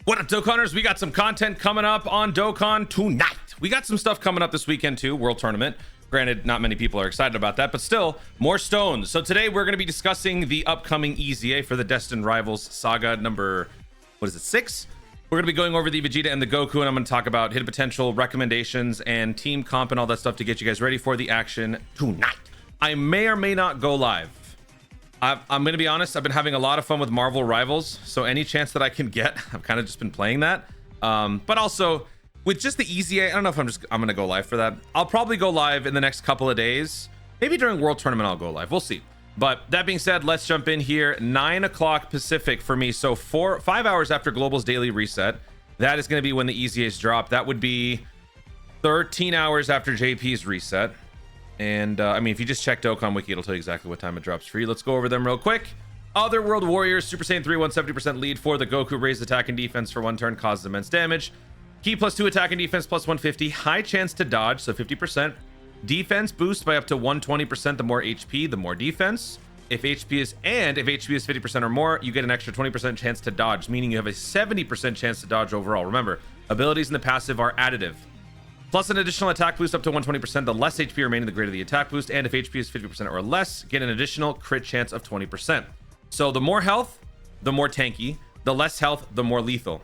What up, Dokkaners? We got some content coming up on Dokkan tonight. We got some stuff coming up this weekend too, World Tournament. Granted, not many people are excited about that, but still, more stones. So today we're going to be discussing the upcoming EZA for the Destined Rivals Saga number, 6? We're going to be going over the Vegeta and the Goku, and I'm going to talk about hidden potential, recommendations, and team comp and all that stuff to get you guys ready for the action tonight. I may or may not go live. I'm going to be honest, I've been having a lot of fun with Marvel Rivals, so any chance that I can get, I've kind of just been playing that. But also, with just the EZA, I don't know if I'm going to go live for that. I'll probably go live in the next couple of days. Maybe during World Tournament I'll go live. We'll see. But that being said, let's jump in here. 9 o'clock Pacific for me, so 5 hours after Global's daily reset. That is going to be when the EZAs drop. That would be 13 hours after JP's reset. And I mean, if you just check Dokkan Wiki, it'll tell you exactly what time it drops for you. Let's go over them real quick. Other World Warriors, Super Saiyan 3, 170% lead for the Goku. Raised attack and defense for 1 turn, causes immense damage. Key +2 attack and defense plus 150. High chance to dodge, so 50%. Defense boost by up to 120%. The more HP, the more defense. If HP is 50% or more, you get an extra 20% chance to dodge, meaning you have a 70% chance to dodge overall. Remember, abilities in the passive are additive. Plus an additional attack boost up to 120%. The less HP remaining, the greater the attack boost. And if HP is 50% or less, get an additional crit chance of 20%. So the more health, the more tanky. The less health, the more lethal.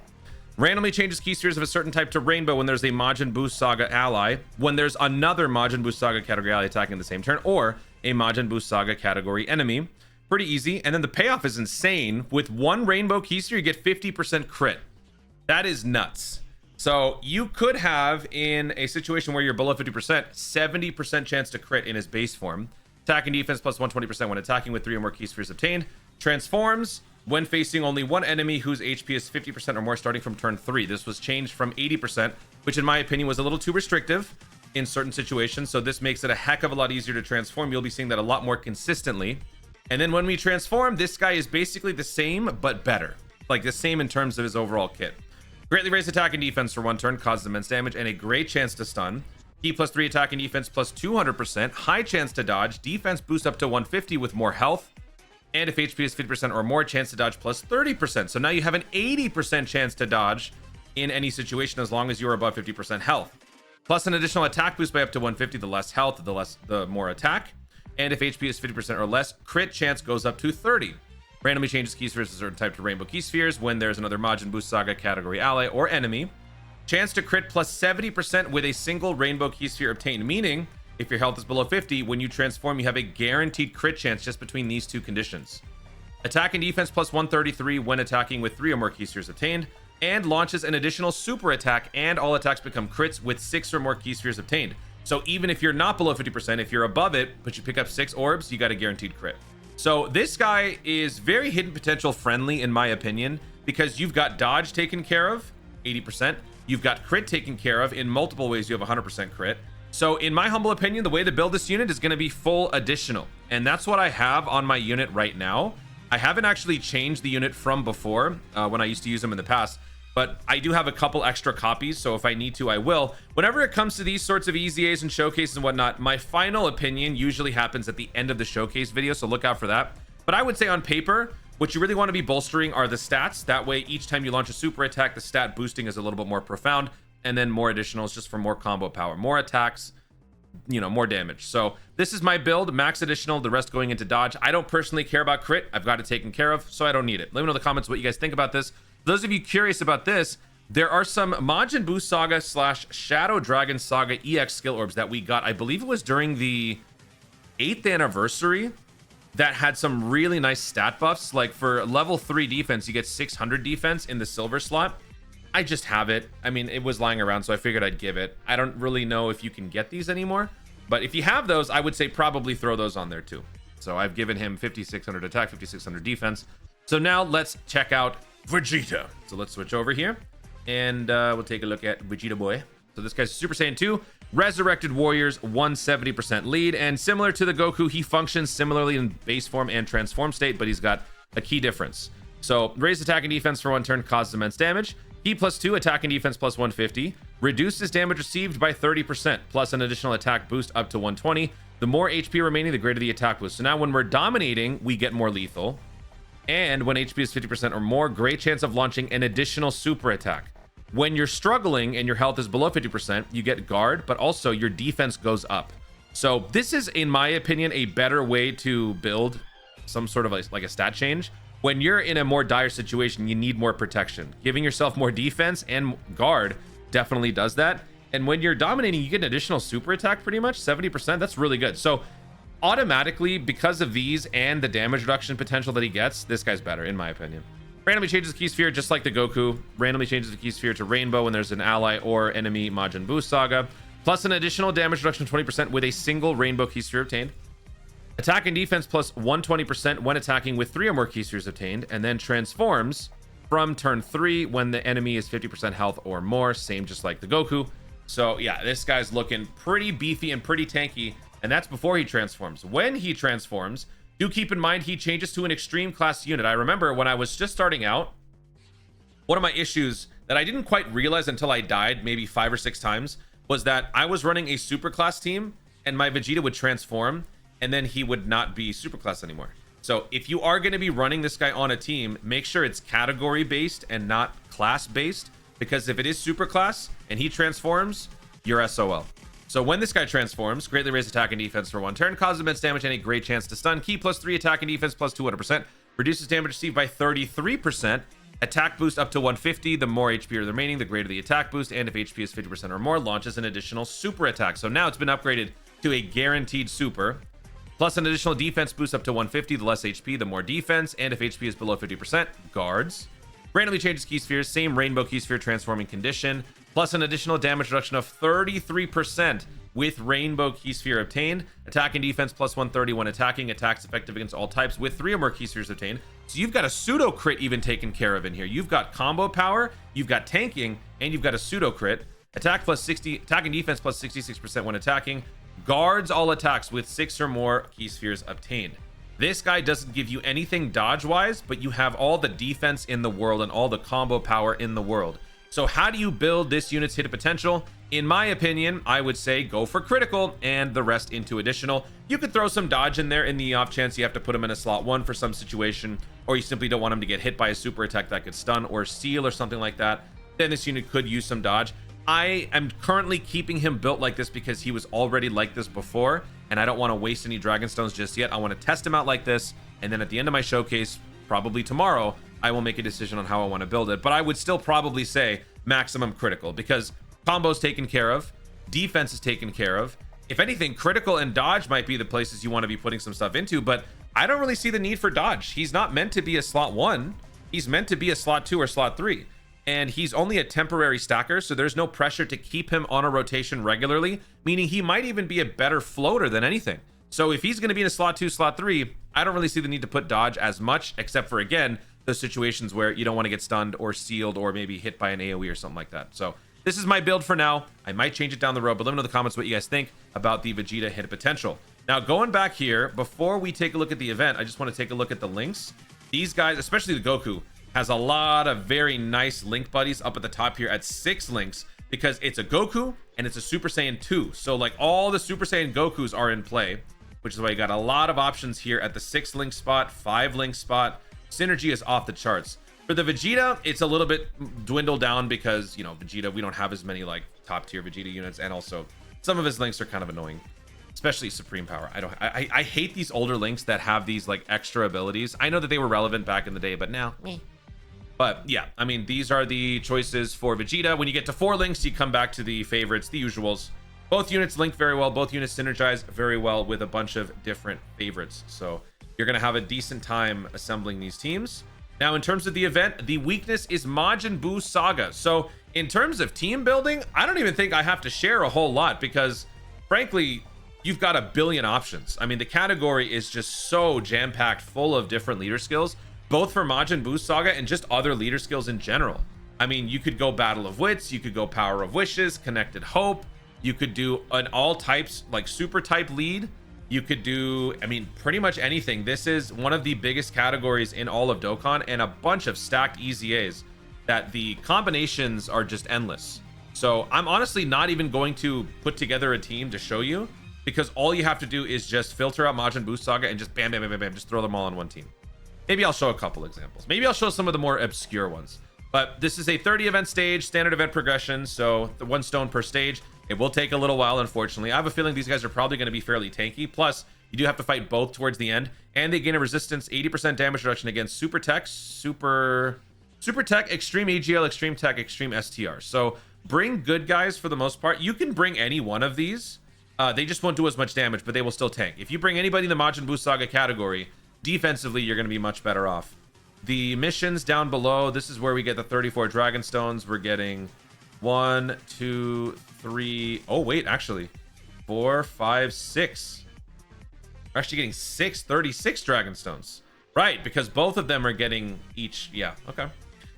Randomly changes key spheres of a certain type to rainbow when there's a Majin Boost Saga ally, when there's another Majin Boost Saga category ally attacking the same turn, or a Majin Boost Saga category enemy. Pretty easy. And then the payoff is insane. With 1 rainbow key sphere, you get 50% crit. That is nuts. So you could have, in a situation where you're below 50%, 70% chance to crit in his base form. Attack and defense plus 120% when attacking with 3 or more key spheres obtained. Transforms when facing only one enemy whose HP is 50% or more starting from turn 3. This was changed from 80%, which in my opinion was a little too restrictive in certain situations. So this makes it a heck of a lot easier to transform. You'll be seeing that a lot more consistently. And then when we transform, this guy is basically the same, but better. Like the same in terms of his overall kit. Greatly raised attack and defense for 1 turn, causes immense damage, and a great chance to stun. Key +3 attack and defense plus 200%. High chance to dodge. Defense boost up to 150 with more health. And if HP is 50% or more, chance to dodge plus 30%. So now you have an 80% chance to dodge in any situation as long as you are above 50% health. Plus an additional attack boost by up to 150. The less health, the more attack. And if HP is 50% or less, crit chance goes up to 30. Randomly changes key spheres of a certain type to rainbow key spheres when there's another Majin Boost Saga category ally or enemy. Chance to crit plus 70% with a single rainbow key sphere obtained, meaning if your health is below 50, when you transform, you have a guaranteed crit chance just between these 2 conditions. Attack and defense plus 133 when attacking with 3 or more key spheres obtained, and launches an additional super attack, and all attacks become crits with 6 or more key spheres obtained. So even if you're not below 50%, if you're above it, but you pick up 6 orbs, you got a guaranteed crit. So this guy is very hidden potential friendly in my opinion, because you've got dodge taken care of, 80%. You've got crit taken care of. In multiple ways, you have 100% crit. So in my humble opinion, the way to build this unit is going to be full additional. And that's what I have on my unit right now. I haven't actually changed the unit from before when I used to use them in the past. But I do have a couple extra copies, so if I need to, I will. Whenever it comes to these sorts of EZAs and showcases and whatnot, my final opinion usually happens at the end of the showcase video, so look out for that. But I would say on paper, what you really want to be bolstering are the stats. That way, each time you launch a super attack, the stat boosting is a little bit more profound, and then more additionals just for more combo power, more attacks, you know, more damage. So this is my build, max additional, the rest going into dodge. I don't personally care about crit. I've got it taken care of, so I don't need it. Let me know in the comments what you guys think about this. For those of you curious about this, there are some Majin Boost Saga / Shadow Dragon Saga EX skill orbs that we got. I believe it was during the 8th anniversary that had some really nice stat buffs. Like for level 3 defense, you get 600 defense in the silver slot. I just have it. I mean, it was lying around, so I figured I'd give it. I don't really know if you can get these anymore, but if you have those, I would say probably throw those on there too. So I've given him 5600 attack, 5600 defense. So now let's check out Vegeta. So let's switch over here and we'll take a look at Vegeta boy. So this guy's Super Saiyan 2, Resurrected Warriors, 170% lead, and similar to the Goku, he functions similarly in base form and transform state, but he's got a key difference. So raised attack and defense for 1 turn, causes immense damage. Key +2 attack and defense plus 150, reduces damage received by 30%, plus an additional attack boost up to 120. The more HP remaining, the greater the attack boost. So now when we're dominating, we get more lethal. And when HP is 50% or more, great chance of launching an additional super attack. When you're struggling and your health is below 50%, you get guard, but also your defense goes up. So this is, in my opinion, a better way to build some sort of like a stat change. When you're in a more dire situation, you need more protection. Giving yourself more defense and guard definitely does that. And when you're dominating, you get an additional super attack pretty much, 70%. That's really good. So automatically, because of these and the damage reduction potential that he gets, this guy's better, in my opinion. Randomly changes the key sphere just like the Goku. Randomly changes the key sphere to rainbow when there's an ally or enemy Majin Buu saga. Plus an additional damage reduction of 20% with a single rainbow key sphere obtained. Attack and defense plus 120% when attacking with 3 or more key spheres obtained. And then transforms from turn 3 when the enemy is 50% health or more. Same just like the Goku. So yeah, this guy's looking pretty beefy and pretty tanky. And that's before he transforms. When he transforms, do keep in mind he changes to an extreme class unit. I remember when I was just starting out, one of my issues that I didn't quite realize until I died maybe 5 or 6 times was that I was running a super class team and my Vegeta would transform and then he would not be super class anymore. So if you are going to be running this guy on a team, make sure it's category based and not class based, because if it is super class and he transforms, you're SOL. So when this guy transforms, greatly raise attack and defense for 1 turn, causes immense damage and a great chance to stun. Key plus 3 attack and defense plus 200%, reduces damage received by 33%. Attack boost up to 150. The more HP are remaining, the greater the attack boost. And if HP is 50% or more, launches an additional super attack. So now it's been upgraded to a guaranteed super. Plus an additional defense boost up to 150. The less HP, the more defense. And if HP is below 50%, guards. Randomly changes key spheres. Same rainbow key sphere transforming condition. Plus an additional damage reduction of 33% with rainbow key sphere obtained. Attack and defense plus 130 when attacking. Attacks effective against all types with 3 or more key spheres obtained. So you've got a pseudo crit even taken care of in here. You've got combo power, you've got tanking, and you've got a pseudo crit. Attack plus 60, attack and defense plus 66% when attacking. Guards all attacks with 6 or more key spheres obtained. This guy doesn't give you anything dodge wise, but you have all the defense in the world and all the combo power in the world. So how do you build this unit's hit potential? In my opinion, I would say go for critical and the rest into additional. You could throw some dodge in there in the off chance you have to put him in a slot 1 for some situation, or you simply don't want him to get hit by a super attack that could stun or seal or something like that. Then this unit could use some dodge. I am currently keeping him built like this because he was already like this before, and I don't want to waste any Dragon Stones just yet. I want to test him out like this, and then at the end of my showcase, probably tomorrow, I will make a decision on how I want to build it. But I would still probably say maximum critical, because combo's taken care of, defense is taken care of. If anything, critical and dodge might be the places you want to be putting some stuff into, but I don't really see the need for dodge. He's not meant to be a slot 1. He's meant to be a slot 2 or slot 3. And he's only a temporary stacker, so there's no pressure to keep him on a rotation regularly, meaning he might even be a better floater than anything. So if he's going to be in a slot 2, slot 3, I don't really see the need to put dodge as much, except for, again, those situations where you don't want to get stunned or sealed or maybe hit by an AoE or something like that. So this is my build for now. I might change it down the road, but let me know in the comments what you guys think about the Vegeta hit potential. Now, going back here, before we take a look at the event, I just want to take a look at the links. These guys, especially the Goku, has a lot of very nice link buddies up at the top here at 6 links, because it's a Goku and it's a Super Saiyan 2. So like all the Super Saiyan Gokus are in play, which is why you got a lot of options here at the 6 link spot, 5 link spot. Synergy is off the charts. For the Vegeta, it's a little bit dwindled down because, you know, Vegeta, we don't have as many like top tier Vegeta units, and also some of his links are kind of annoying, especially Supreme Power. I hate these older links that have these like extra abilities. I know that they were relevant back in the day, but now But yeah, I mean, these are the choices for Vegeta. When you get to 4 links, you come back to the favorites, the usuals. Both units link very well. Both units synergize very well with a bunch of different favorites. So you're going to have a decent time assembling these teams. Now, in terms of the event, the weakness is Majin Buu Saga. So in terms of team building, I don't even think I have to share a whole lot because, frankly, you've got a billion options. I mean, the category is just so jam-packed full of different leader skills, both for Majin Buu Saga and just other leader skills in general. I mean, you could go Battle of Wits, you could go Power of Wishes, Connected Hope, you could do an all types, like super type lead. You could do, I mean, pretty much anything. This is one of the biggest categories in all of Dokkan, and a bunch of stacked EZAs that the combinations are just endless. So I'm honestly not even going to put together a team to show you, because all you have to do is just filter out Majin Buu Saga and just bam, bam, bam, bam, bam, just throw them all on one team. Maybe I'll show a couple examples. Maybe I'll show some of the more obscure ones. But this is a 30 event stage, standard event progression, so the 1 stone per stage. It will take a little while, unfortunately. I have a feeling these guys are probably going to be fairly tanky. Plus, you do have to fight both towards the end, and they gain a resistance 80% damage reduction against Super Tech, Super Tech, Extreme AGL, Extreme Tech, Extreme STR. So bring good guys for the most part. You can bring any one of these. They just won't do as much damage, but they will still tank. If you bring anybody in the Majin Buu Saga category, defensively, you're going to be much better off. The missions down below, this is where we get the 34 Dragon Stones. We're getting 1, 2, 3. Oh, wait, actually 4, 5, 6. We're actually getting 36 Dragon Stones. Right, because both of them are getting each. Yeah, okay.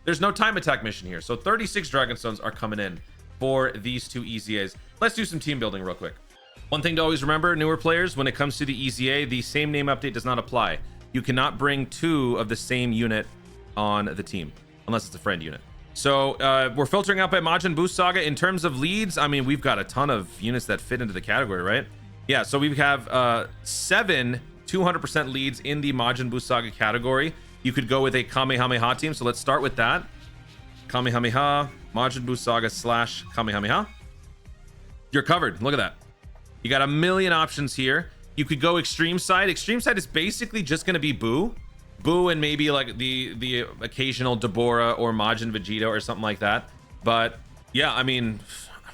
There's no time attack mission here. So 36 Dragon Stones are coming in for these 2 EZAs. Let's do some team building real quick. One thing to always remember, newer players, when it comes to the EZA, the same name update does not apply. You cannot bring 2 of the same unit on the team, unless it's a friend unit. So we're filtering out by Majin Buu Saga. In terms of leads, I mean, we've got a ton of units that fit into the category, right? Yeah, so we have 7 200% leads in the Majin Buu Saga category. You could go with a Kamehameha team, so let's start with that. Kamehameha, Majin Buu Saga / Kamehameha. You're covered. Look at that. You got a million options here. You could go extreme side. Extreme side is basically just going to be Buu and maybe like the occasional Deborah or Majin Vegeta or something like that. But yeah, I mean,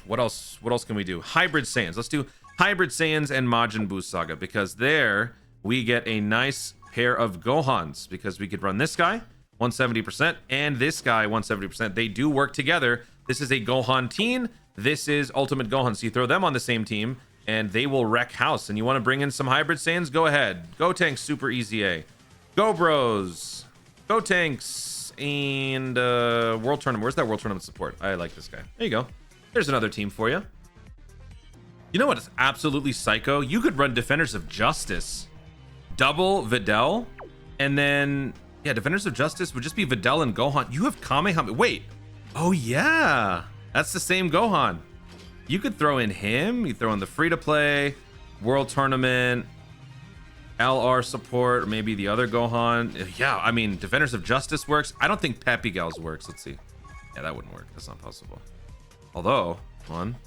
what else can we do? Hybrid Saiyans. Let's do Hybrid Saiyans and Majin Buu Saga, because there we get a nice pair of Gohans, because we could run this guy 170% and this guy 170%. They do work together. This is a Gohan teen. This is Ultimate Gohan. So you throw them on the same team and they will wreck house. And you want to bring in some Hybrid Saiyans? Go ahead. Go Tanks, Super EZA. Go Bros. Go Tanks. And World Tournament. Where's that World Tournament support? I like this guy. There you go. There's another team for you. You know what is absolutely psycho? You could run Defenders of Justice. Double Videl. And then, yeah, Defenders of Justice would just be Videl and Gohan. You have Kamehameha. Wait. Oh, yeah. That's the same Gohan. You could throw in him. You throw in the free-to-play, World Tournament, LR support, or maybe the other Gohan. Yeah, I mean, Defenders of Justice works. I don't think Peppy Gals works. Let's see. Yeah, that wouldn't work. That's not possible. Although, 1,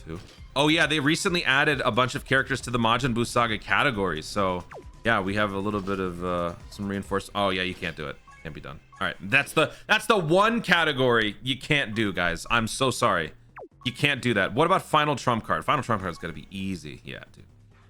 2. Oh, yeah, they recently added a bunch of characters to the Majin Buu Saga category. So, yeah, we have a little bit of some reinforced. Oh, yeah, you can't do it. Can't be done. All right, that's the one category you can't do, guys. I'm so sorry. You can't do that. What about Final Trump Card? Final Trump Card's got to be easy. Yeah, dude.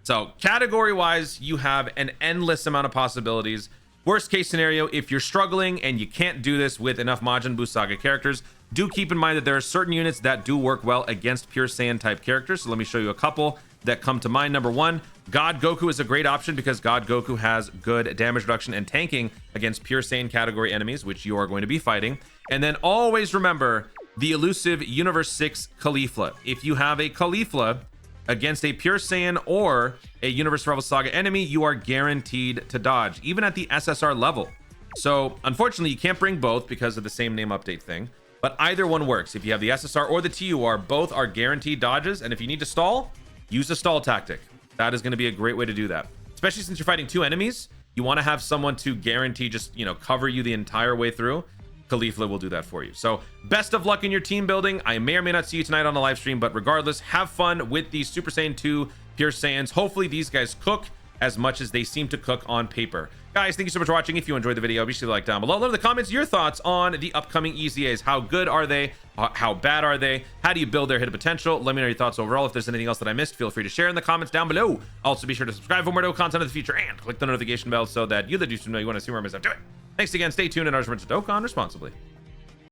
So category-wise, you have an endless amount of possibilities. Worst case scenario, if you're struggling and you can't do this with enough Majin Buu Saga characters, do keep in mind that there are certain units that do work well against pure Saiyan type characters. So let me show you a couple that come to mind. Number 1, God Goku is a great option because God Goku has good damage reduction and tanking against pure Saiyan category enemies, which you are going to be fighting. And then always remember the elusive Universe 6 Caulifla. If you have a Caulifla against a pure Saiyan or a Universe Rival Saga enemy, you are guaranteed to dodge, even at the SSR level. So unfortunately, you can't bring both because of the same name update thing, but either one works. If you have the SSR or the TUR, both are guaranteed dodges. And if you need to stall, use a stall tactic. That is going to be a great way to do that, especially since you're fighting 2 enemies. You want to have someone to guarantee just, cover you the entire way through. Caulifla will do that for you. So best of luck in your team building. I may or may not see you tonight on the live stream, but regardless, have fun with these Super Saiyan 2 Pure Saiyans. Hopefully these guys cook as much as they seem to cook on paper. Guys, thank you so much for watching. If you enjoyed the video, be sure to like down below. Leave in the comments your thoughts on the upcoming EZAs. How good are they? How bad are they? How do you build their hidden potential? Let me know your thoughts overall. If there's anything else that I missed, feel free to share in the comments down below. Also, be sure to subscribe for more content in the future and click the notification bell so that you, the dudes, know you want to see more as I do it. Thanks again. Stay tuned and I'll remember to Dokkan responsibly.